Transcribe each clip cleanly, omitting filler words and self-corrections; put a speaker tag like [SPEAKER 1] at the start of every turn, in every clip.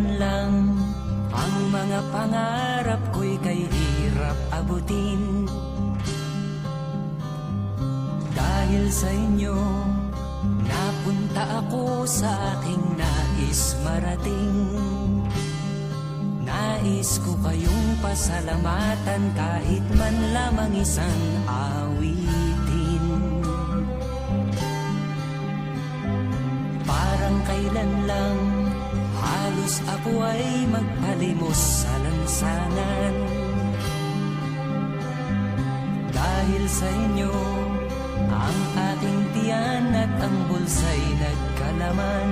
[SPEAKER 1] kailan lang ang mga pangarap ko'y kay hirap abutin. Dahil sa inyo, napunta ako sa aking nais marating. Nais ko kayong pasalamatan kahit man lamang isang awitin. Parang kailan lang halos ako ay magpalimos sa lansangan. Dahil sa inyo, ang aking tiyan at ang bulsa'y nagkalaman.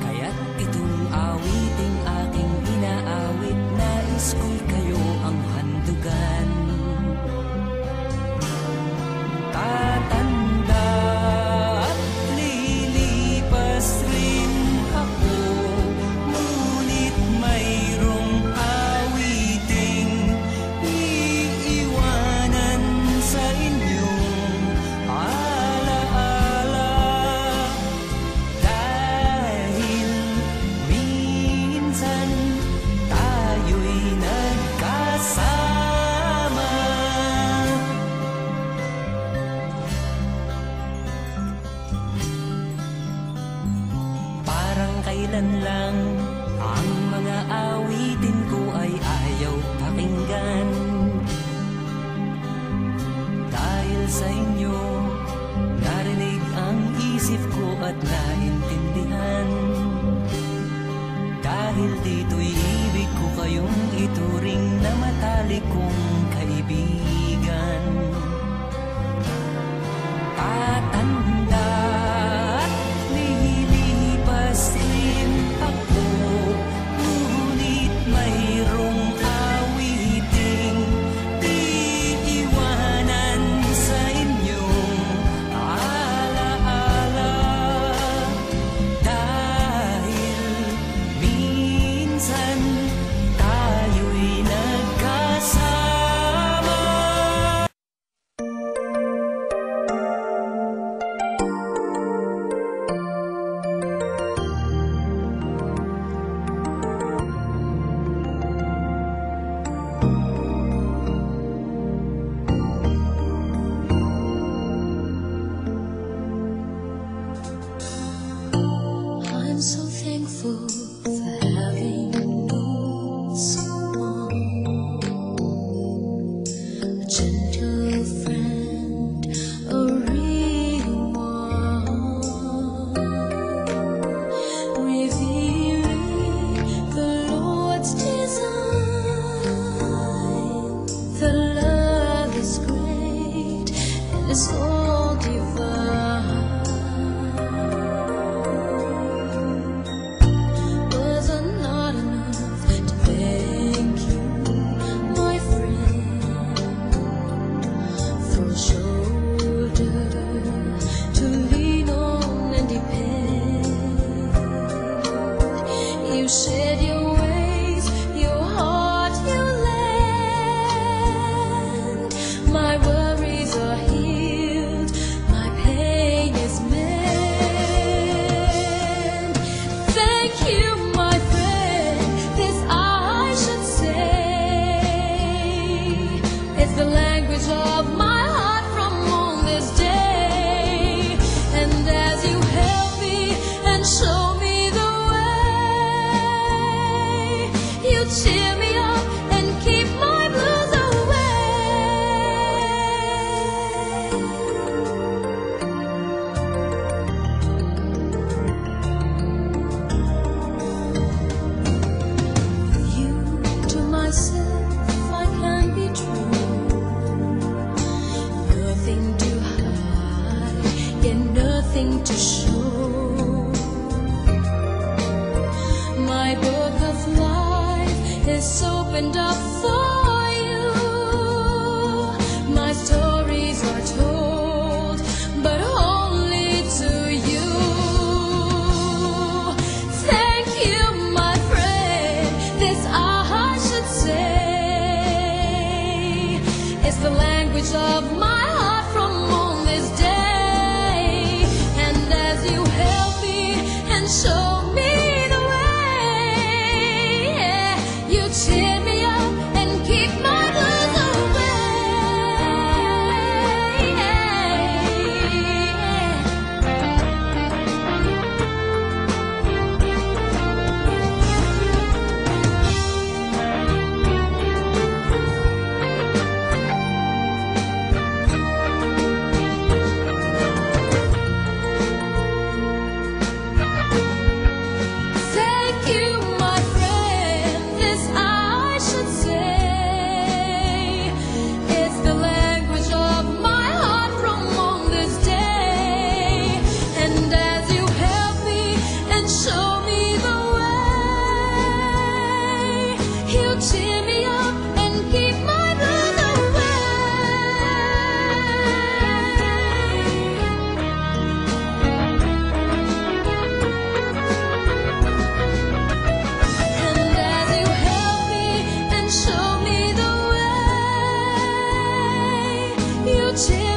[SPEAKER 1] Kaya't itong awiting aking inaawit, nais ko'y kayo ang handugan. Tatanda at lilipas rin ako, ngunit mayroong awiting iiwanan sa inyong alaala. Dahil minsan tayo'y nagkasama. Parang kailan lang ang mga awitin ko ay ayaw pakinggan. Dahil sa inyo, narinig ang isip ko at naintindihan. Dahil dito'y ibig ko kayong ituring na matalik kong kaibigan. Tatanda at lilipas rin ako, ngunit mayroong awiting iiwanan sa inyong alaala. Dahil minsan tayo'y nagkasama.
[SPEAKER 2] I'm so thankful for having known someone, a gentle friend, a real one, revealing the Lord's design. The love is great and it's all divine. Was it not enough to thank you, my friend, for a shoulder to lean on and depend? You shared your ways, your heart, your land. My worries are healed, my pain is mended. Thank you, my friend, this I should say. It's the language of my heart from Change